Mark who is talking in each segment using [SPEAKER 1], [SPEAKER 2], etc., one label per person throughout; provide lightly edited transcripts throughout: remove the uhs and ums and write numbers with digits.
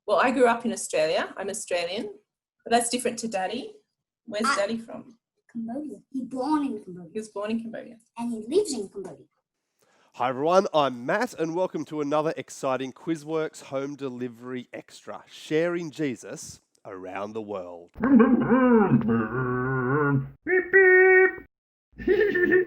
[SPEAKER 1] Well, I grew up in Australia. I'm Australian, but that's different to Daddy. Where's Daddy from?
[SPEAKER 2] Cambodia. He born in Cambodia.
[SPEAKER 1] He was born in Cambodia.
[SPEAKER 2] And he lives in Cambodia.
[SPEAKER 3] Hi everyone, I'm Matt and welcome to another exciting QuizWorks Home Delivery Extra, sharing Jesus around the world.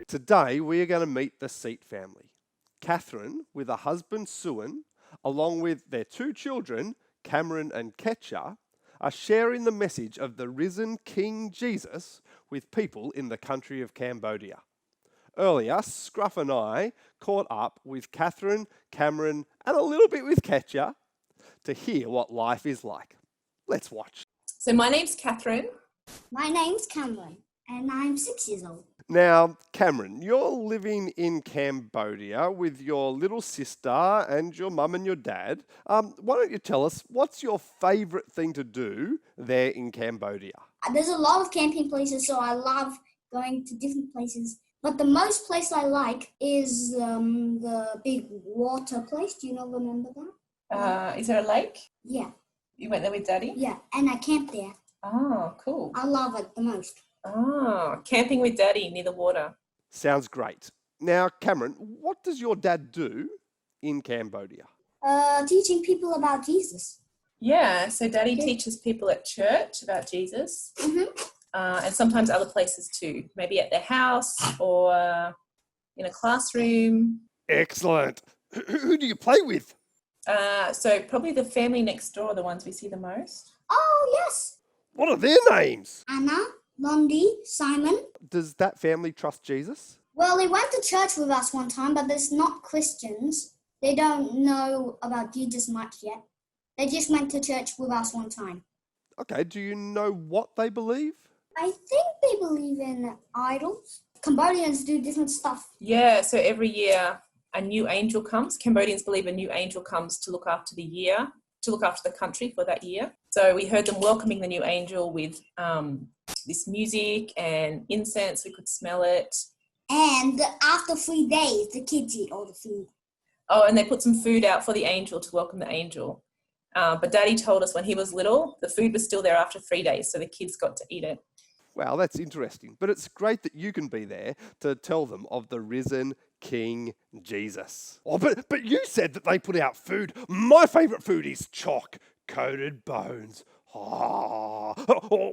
[SPEAKER 3] Today we are going to meet the Seat family. Katherine, with her husband Soeun, along with their two children, Khemrin and Ketya, are sharing the message of the risen King Jesus with people in the country of Cambodia. Earlier, Scruff and I caught up with Katherine, Cambodia, and a little bit with Ketya to hear what life is like. Let's watch.
[SPEAKER 1] So my name's Katherine.
[SPEAKER 2] My name's Cameron, and I'm 6 years old.
[SPEAKER 3] Now, Cameron, you're living in Cambodia with your little sister and your mum and your dad. Why don't you tell us, what's your favourite thing to do there in Cambodia?
[SPEAKER 2] There's a lot of camping places, so I love going to different places. But the most place I like is the big water place. Do you remember that?
[SPEAKER 1] Is there a lake?
[SPEAKER 2] Yeah.
[SPEAKER 1] You went there with Daddy?
[SPEAKER 2] Yeah, and I camped there.
[SPEAKER 1] Oh, cool.
[SPEAKER 2] I love it the most.
[SPEAKER 1] Oh, camping with Daddy near the water.
[SPEAKER 3] Sounds great. Now, Cameron, what does your dad do in Cambodia?
[SPEAKER 2] Teaching people about Jesus.
[SPEAKER 1] Yeah, so Daddy teaches people at church about Jesus.
[SPEAKER 2] Mm-hmm.
[SPEAKER 1] And sometimes other places too, maybe at their house or in a classroom.
[SPEAKER 3] Excellent. Who do you play with?
[SPEAKER 1] So probably the family next door are the ones we see the most.
[SPEAKER 2] Oh, yes.
[SPEAKER 3] What are their names?
[SPEAKER 2] Anna, Londi, Simon.
[SPEAKER 3] Does that family trust Jesus?
[SPEAKER 2] Well, they went to church with us one time, but they're not Christians. They don't know about Jesus much yet. They just went to church with us one time.
[SPEAKER 3] Okay, do you know what they believe?
[SPEAKER 2] I think they believe in idols. Cambodians do different stuff.
[SPEAKER 1] Yeah, so every year a new angel comes. Cambodians believe a new angel comes to look after the year, to look after the country for that year. So we heard them welcoming the new angel with this music and incense. We could smell it.
[SPEAKER 2] And after 3 days, the kids eat all the food.
[SPEAKER 1] Oh, and they put some food out for the angel to welcome the angel. But Daddy told us when he was little, the food was still there after 3 days, so the kids got to eat it.
[SPEAKER 3] Wow, that's interesting. But it's great that you can be there to tell them of the risen King Jesus. Oh, but you said that they put out food. My favourite food is chalk-coated bones. Oh,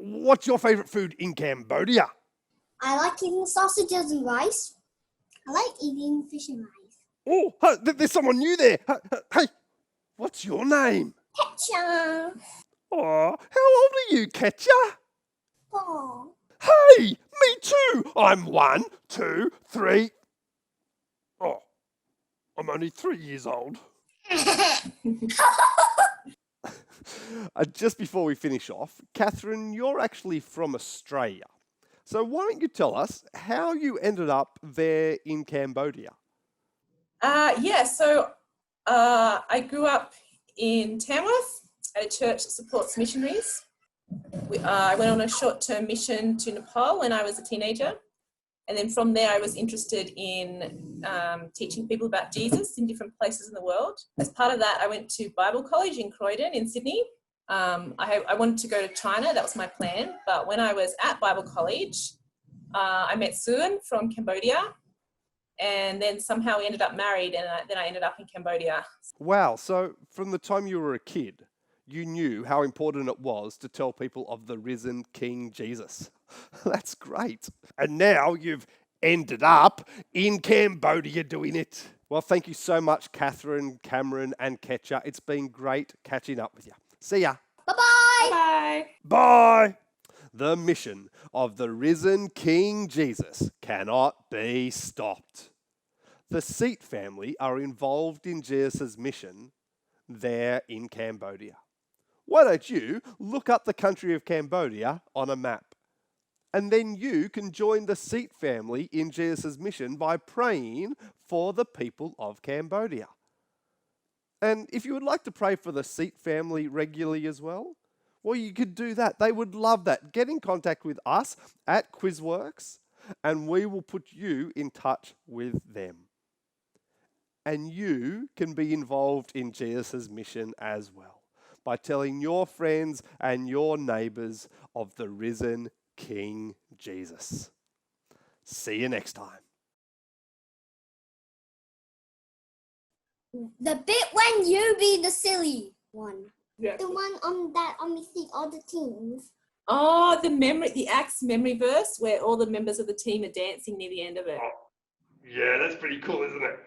[SPEAKER 3] what's your favourite food in Cambodia?
[SPEAKER 2] I like eating sausages and rice. I like eating fish and rice.
[SPEAKER 3] Oh, there's someone new there. Hey, what's your name?
[SPEAKER 2] Ketchup.
[SPEAKER 3] Oh, how old are you, Ketya?
[SPEAKER 2] 4.
[SPEAKER 3] Hey, me too. I'm 1, 2, 3. Oh, I'm only 3 years old. Just before we finish off, Katherine, you're actually from Australia. So why don't you tell us how you ended up there in Cambodia?
[SPEAKER 1] So I grew up in Tamworth at a church that supports missionaries. I went on a short-term mission to Nepal when I was a teenager. And then from there, I was interested in teaching people about Jesus in different places in the world. As part of that, I went to Bible college in Croydon in Sydney. I wanted to go to China. That was my plan. But when I was at Bible college, I met Soeun from Cambodia. And then somehow we ended up married, and then I ended up in Cambodia.
[SPEAKER 3] Wow, so from the time you were a kid, you knew how important it was to tell people of the risen King Jesus. That's great. And now you've ended up in Cambodia doing it. Well, thank you so much, Katherine, Cameron, and Ketya. It's been great catching up with you. See ya.
[SPEAKER 2] Bye-bye.
[SPEAKER 1] Bye.
[SPEAKER 3] Bye. The mission of the risen King Jesus cannot be stopped. The Seat family are involved in Jesus' mission there in Cambodia. Why don't you look up the country of Cambodia on a map? And then you can join the Seat family in Jesus' mission by praying for the people of Cambodia. And if you would like to pray for the Seat family regularly as well, you could do that. They would love that. Get in contact with us at QuizWorks and we will put you in touch with them. And you can be involved in Jesus' mission as well. by telling your friends and your neighbours of the risen King Jesus. See you next time.
[SPEAKER 2] The bit when you be the silly one.
[SPEAKER 1] Yeah.
[SPEAKER 2] The one on we see all the teams.
[SPEAKER 1] Oh, the Acts memory verse where all the members of the team are dancing near the end of it.
[SPEAKER 3] Yeah, that's pretty cool, isn't it?